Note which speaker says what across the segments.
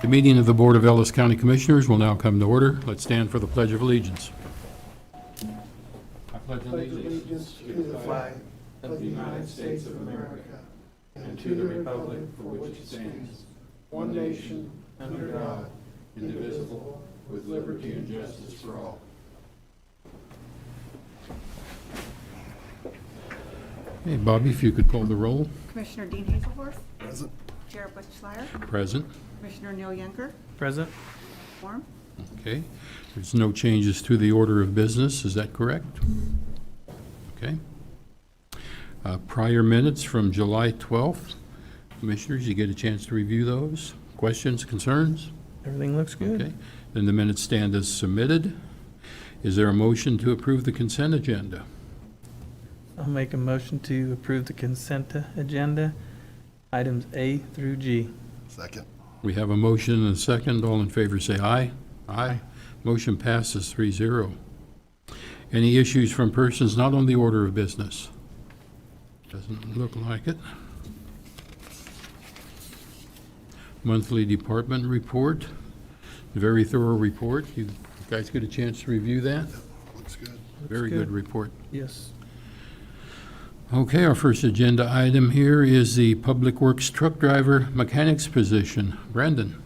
Speaker 1: The meeting of the Board of Ellis County Commissioners will now come to order. Let's stand for the Pledge of Allegiance. I pledge
Speaker 2: allegiance to the flag of the United States of America and to the republic for which it stands, one nation, under God, indivisible, with liberty and justice for all.
Speaker 1: Hey, Bobby, if you could call the roll.
Speaker 3: Commissioner Dean Hazelworth.
Speaker 2: Present.
Speaker 3: Chair Butch Schleier.
Speaker 1: Present.
Speaker 3: Commissioner Neil Younker.
Speaker 4: Present.
Speaker 3: Quorum.
Speaker 1: Okay. There's no changes to the order of business. Is that correct? Okay. Prior minutes from July 12th. Commissioners, you get a chance to review those. Questions, concerns?
Speaker 4: Everything looks good.
Speaker 1: Okay. Then the minutes stand as submitted. Is there a motion to approve the consent agenda?
Speaker 4: I'll make a motion to approve the consent agenda, items A through G.
Speaker 2: Second.
Speaker 1: We have a motion and a second. All in favor say aye. Aye. Motion passes 3-0. Any issues from persons not on the order of business? Doesn't look like it. Monthly department report, very thorough report. You guys get a chance to review that?
Speaker 2: Looks good.
Speaker 1: Very good report.
Speaker 4: Yes.
Speaker 1: Okay, our first agenda item here is the Public Works Truck Driver Mechanics position. Brandon.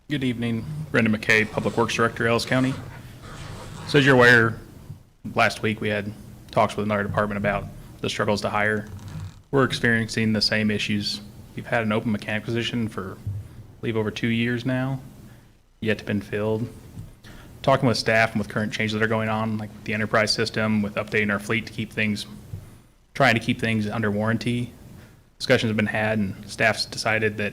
Speaker 5: Good evening, Brendan McKay, Public Works Director, Ellis County. So as you're aware, last week we had talks with another department about the struggles to hire. We're experiencing the same issues. We've had an open mechanic position for, I believe, over 2 years now, yet to been filled. Talking with staff and with current changes that are going on, like with the enterprise system, with updating our fleet to keep things, trying to keep things under warranty. Discussions have been had and staff's decided that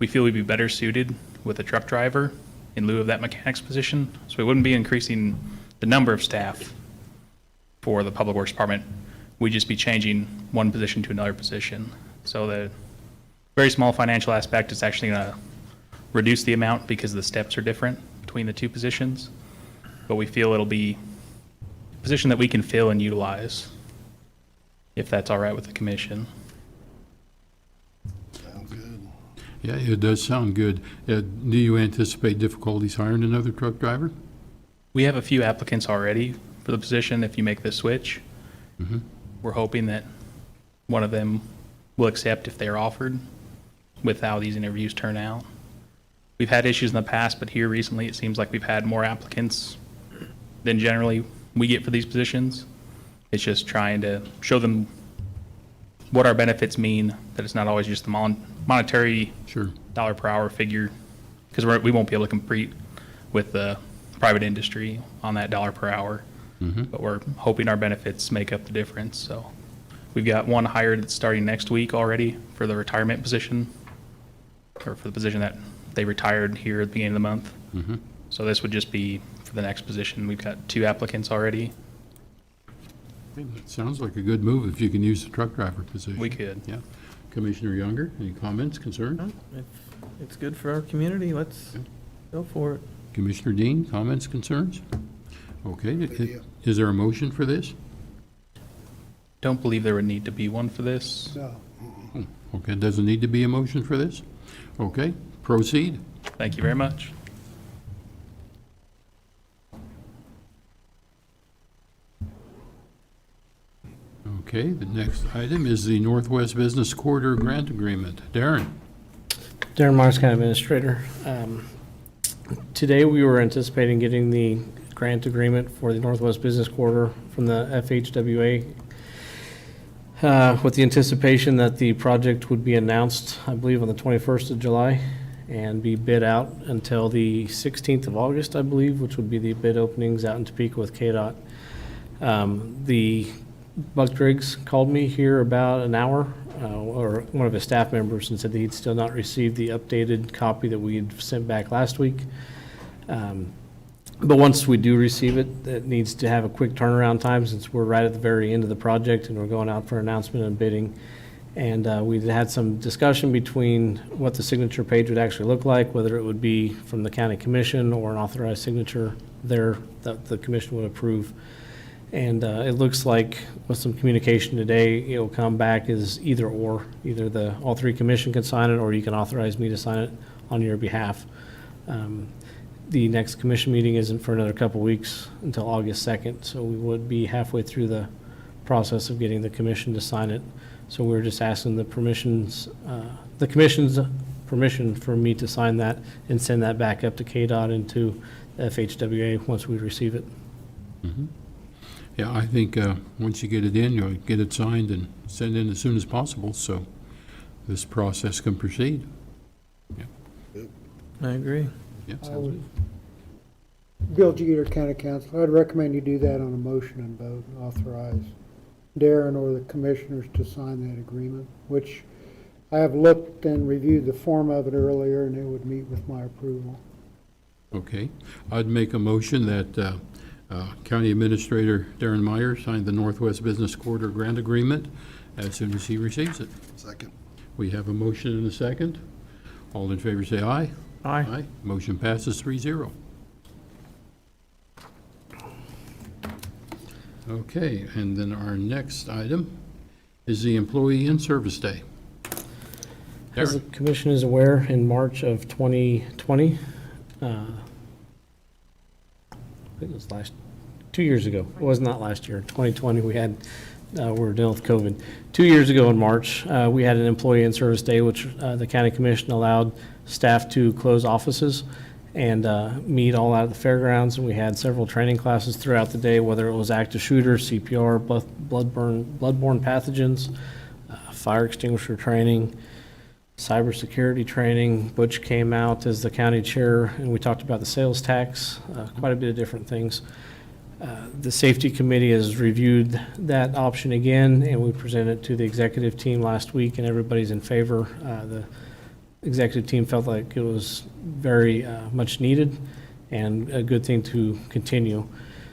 Speaker 5: we feel we'd be better suited with a truck driver in lieu of that mechanic's position. So we wouldn't be increasing the number of staff for the Public Works Department. We'd just be changing one position to another position. So the very small financial aspect is actually going to reduce the amount because the steps are different between the two positions. But we feel it'll be a position that we can fill and utilize, if that's all right with the commission.
Speaker 1: Yeah, it does sound good. Do you anticipate difficulties hiring another truck driver?
Speaker 5: We have a few applicants already for the position if you make the switch.
Speaker 1: Mhm.
Speaker 5: We're hoping that one of them will accept if they're offered with how these interviews turn out. We've had issues in the past, but here recently it seems like we've had more applicants than generally we get for these positions. It's just trying to show them what our benefits mean, that it's not always just the monetary
Speaker 1: Sure.
Speaker 5: dollar per hour figure, because we won't be able to compete with the private industry on that dollar per hour.
Speaker 1: Mhm.
Speaker 5: But we're hoping our benefits make up the difference. So we've got one hired that's starting next week already for the retirement position, or for the position that they retired here at the beginning of the month.
Speaker 1: Mhm.
Speaker 5: So this would just be for the next position. We've got 2 applicants already.
Speaker 1: It sounds like a good move if you can use the truck driver position.
Speaker 5: We could.
Speaker 1: Yeah. Commissioner Younger, any comments, concerns?
Speaker 4: If it's good for our community, let's go for it.
Speaker 1: Commissioner Dean, comments, concerns? Okay,
Speaker 2: idea.
Speaker 1: is there a motion for this?
Speaker 5: Don't believe there would need to be one for this.
Speaker 2: No.
Speaker 1: Okay, doesn't need to be a motion for this? Okay, proceed.
Speaker 5: Thank you very much.
Speaker 1: Okay, the next item is the Northwest Business Corridor Grant Agreement. Darren?
Speaker 6: Darren Myers, County Administrator. Today, we were anticipating getting the grant agreement for the Northwest Business Corridor from the FHWA with the anticipation that the project would be announced, I believe, on the 21st of July and be bid out until the 16th of August, I believe, which would be the bid openings out in Topeka with KDOT. The Buck Driggs called me here about an hour, or one of his staff members, and said that he'd still not received the updated copy that we had sent back last week. But once we do receive it, it needs to have a quick turnaround time since we're right at the very end of the project and we're going out for announcement and bidding. And we had some discussion between what the signature page would actually look like, whether it would be from the county commission or an authorized signature there that the commission would approve. And it looks like with some communication today, it'll come back as either or. Either all 3 commission can sign it, or you can authorize me to sign it on your behalf. The next commission meeting isn't for another couple weeks until August 2nd, so we would be halfway through the process of getting the commission to sign it. So we're just asking the commission's permission for me to sign that and send that back up to KDOT and to FHWA once we receive it.
Speaker 1: Mhm. Yeah, I think once you get it in, you'll get it signed and send in as soon as possible, so this process can proceed.
Speaker 4: I agree.
Speaker 1: Yeah,
Speaker 7: I
Speaker 1: sounds
Speaker 7: would,
Speaker 1: good.
Speaker 7: Bill Jeter, County Council, I'd recommend you do that on a motion and vote and authorize Darren or the commissioners to sign that agreement, which I have looked and reviewed the form of it earlier, and it would meet with my approval.
Speaker 1: Okay, I'd make a motion that County Administrator Darren Meyer sign the Northwest Business Corridor Grant Agreement as soon as he receives it.
Speaker 2: Second.
Speaker 1: We have a motion and a second. All in favor say aye.
Speaker 4: Aye.
Speaker 1: Motion passes 3-0. Okay, and then our next item is the Employee in-Service Day.
Speaker 6: As the
Speaker 1: Darren?
Speaker 6: commission is aware, in March of 2020, I think it was 2 years ago. It was not last year. 2020, we were dealing with COVID. 2 years ago in March, we had an employee in service day, which the county commission allowed staff to close offices and meet all out at the fairgrounds. And we had several training classes throughout the day, whether it was active shooter, CPR, bloodborne pathogens, fire extinguisher training, cybersecurity training. Butch came out as the county chair, and we talked about the sales tax, quite a bit of different things. The safety committee has reviewed that option again, and we presented it to the executive team last week, and everybody's in favor. The executive team felt like it was very much needed and a good thing to continue.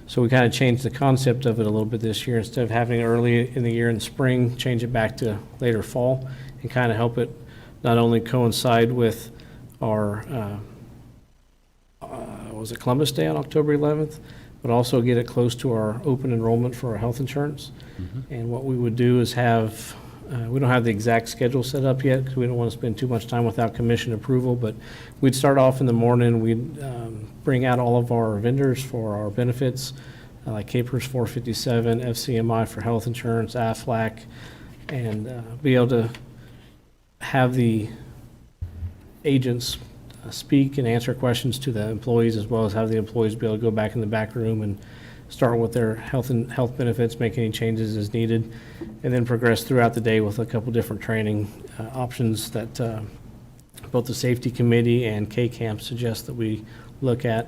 Speaker 6: So we kind of changed the concept of it a little bit this year. Instead of having it early in the year in the spring, change it back to later fall and kind of help it not only coincide with our, was it Columbus Day on October 11th, but also get it close to our open enrollment for our health insurance. And what we would do is have We don't have the exact schedule set up yet because we don't want to spend too much time without commission approval, but we'd start off in the morning. We'd bring out all of our vendors for our benefits, like Capers 457, FCMI for health insurance, AFLAC, and be able to have the agents speak and answer questions to the employees, as well as have the employees be able to go back in the back room and start with their health benefits, make any changes as needed, and then progress throughout the day with a couple different training options that both the safety committee and K-Camp suggest that we look at,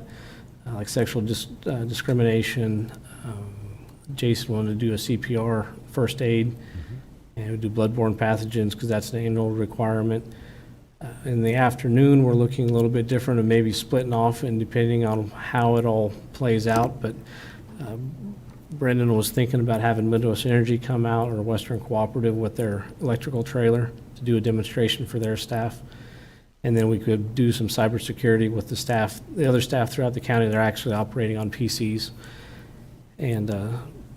Speaker 6: like sexual discrimination. Jason wanted to do a CPR first aid, and we do bloodborne pathogens because that's an annual requirement. In the afternoon, we're looking a little bit different and maybe splitting off and depending on how it all plays out. But Brendan was thinking about having Midwest Energy come out, or Western Cooperative, with their electrical trailer to do a demonstration for their staff. And then we could do some cybersecurity with the staff, the other staff throughout the county. They're actually operating on PCs. And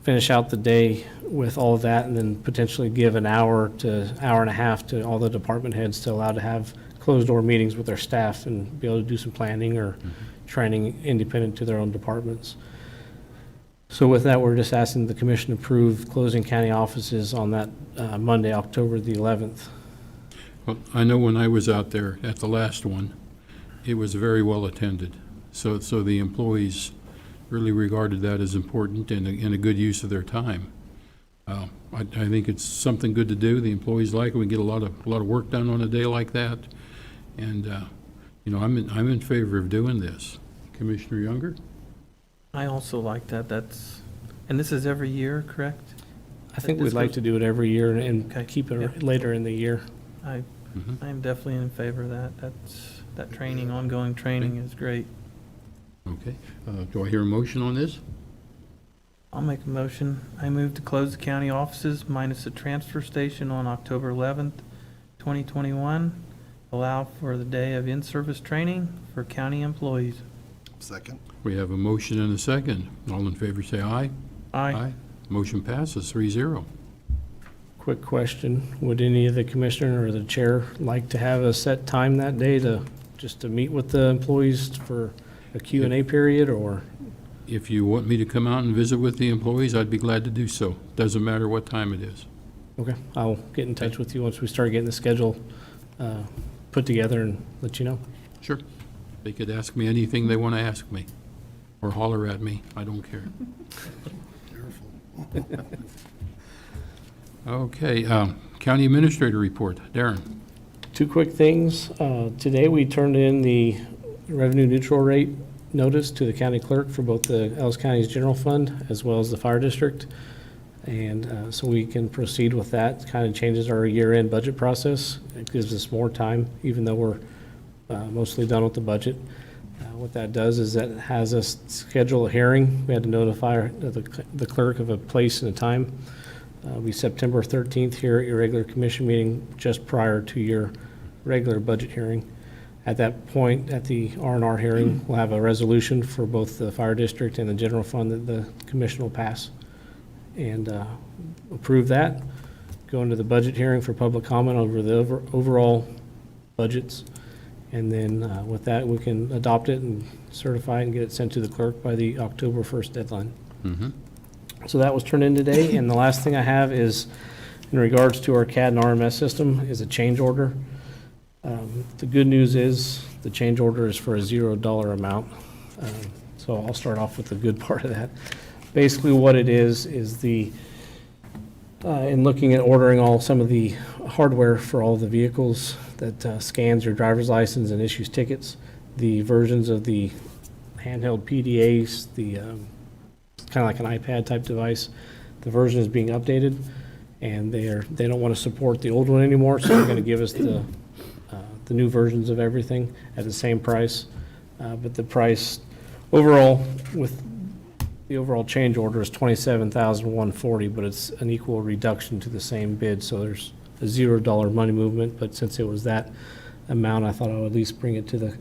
Speaker 6: finish out the day with all of that, and then potentially give an hour to hour and a half to all the department heads to allow to have closed-door meetings with their staff and be able to do some planning or training independent to their own departments. So with that, we're just asking the commission to approve closing county offices on that Monday, October the 11th.
Speaker 1: Well, I know when I was out there at the last one, it was very well attended. So the employees really regarded that as important and a good use of their time. I think it's something good to do. The employees like it. We get a lot of work done on a day like that. And, I'm in favor of doing this. Commissioner Younger?
Speaker 4: I also like that. And this is every year, correct?
Speaker 6: I think we'd like to do it every year and
Speaker 4: Okay.
Speaker 6: keep it
Speaker 4: Yeah.
Speaker 6: later in the year.
Speaker 4: I'm definitely in favor of that. That training, ongoing training is great.
Speaker 1: Okay. Do I hear a motion on this?
Speaker 4: I'll make a motion. I move to close the county offices minus the transfer station on October 11th, 2021. Allow for the day of in-service training for county employees.
Speaker 2: Second.
Speaker 1: We have a motion and a second. All in favor say aye.
Speaker 4: Aye.
Speaker 1: Motion passes 3-0.
Speaker 6: Quick question, would any of the commissioner or the chair like to have a set time that day to meet with the employees for a Q&A period, or?
Speaker 1: If you want me to come out and visit with the employees, I'd be glad to do so. Doesn't matter what time it is.
Speaker 6: Okay, I'll get in touch with you once we start getting the schedule put together and let you know.
Speaker 1: Sure. They could ask me anything they want to ask me, or holler at me. I don't care. Okay, County Administrator Report. Darren?
Speaker 6: Two quick things. Today, we turned in the revenue neutral rate notice to the county clerk for both the Ellis County's general fund as well as the fire district. And so we can proceed with that. Kind of changes our year-end budget process. It gives us more time, even though we're mostly done with the budget. What that does is that it has us schedule a hearing. We had to notify the clerk of a place and a time. It'll be September 13th here at your regular commission meeting, just prior to your regular budget hearing. At that point, at the R&R hearing, we'll have a resolution for both the fire district and the general fund that the commission will pass and approve that. Go into the budget hearing for public comment over the overall budgets. And then with that, we can adopt it and certify it and get it sent to the clerk by the October 1st deadline.
Speaker 1: Mm-hmm.
Speaker 6: So that was turned in today. And the last thing I have is, in regards to our CAD and RMS system, is a change order. The good news is the change order is for a $0 amount. So I'll start off with the good part of that. Basically what it is in looking at ordering some of the hardware for all the vehicles that scans your driver's license and issues tickets, the versions of the handheld PDAs, the kind of like an iPad type device, the version is being updated, and they don't want to support the old one anymore, so they're going to give us the new versions of everything at the same price. But the price overall with the overall change order is $27,140, but it's an equal reduction to the same bid, so there's a $0 money movement. But since it was that amount, I thought I would at least bring it to the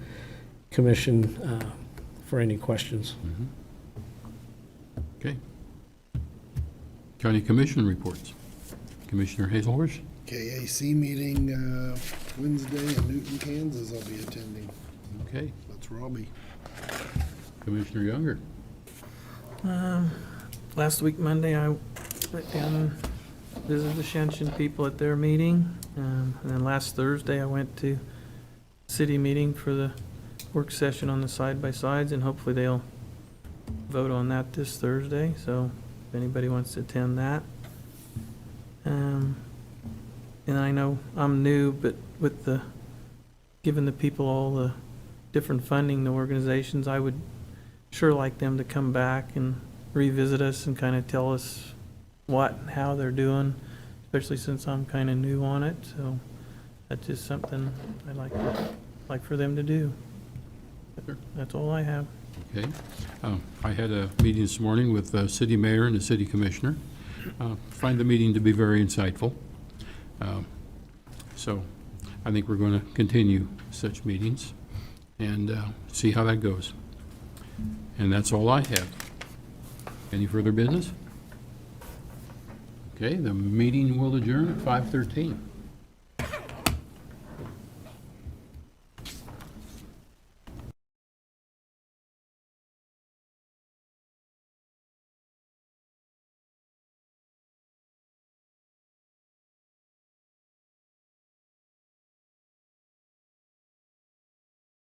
Speaker 6: commission for any questions.
Speaker 1: Okay. County Commission reports. Commissioner Hazelhorst?
Speaker 2: KAC meeting Wednesday in Newton, Kansas. I'll be attending.
Speaker 1: Okay.
Speaker 2: That's where I'll be.
Speaker 1: Commissioner Younger?
Speaker 4: Last week, Monday, I went down and visited the Shenshin people at their meeting. And then last Thursday, I went to city meeting for the work session on the side-by-sides, and hopefully they'll vote on that this Thursday, so if anybody wants to attend that. And I know I'm new, but with the, giving the people all the different funding, the organizations, I would sure like them to come back and revisit us and kind of tell us what and how they're doing, especially since I'm kind of new on it, so that's just something I'd like for them to do. That's all I have.
Speaker 1: Okay. I had a meeting this morning with the city mayor and the city commissioner. Find the meeting to be very insightful. So I think we're going to continue such meetings and see how that goes. And that's all I have. Any further business? Okay, the meeting will adjourn at 5:13.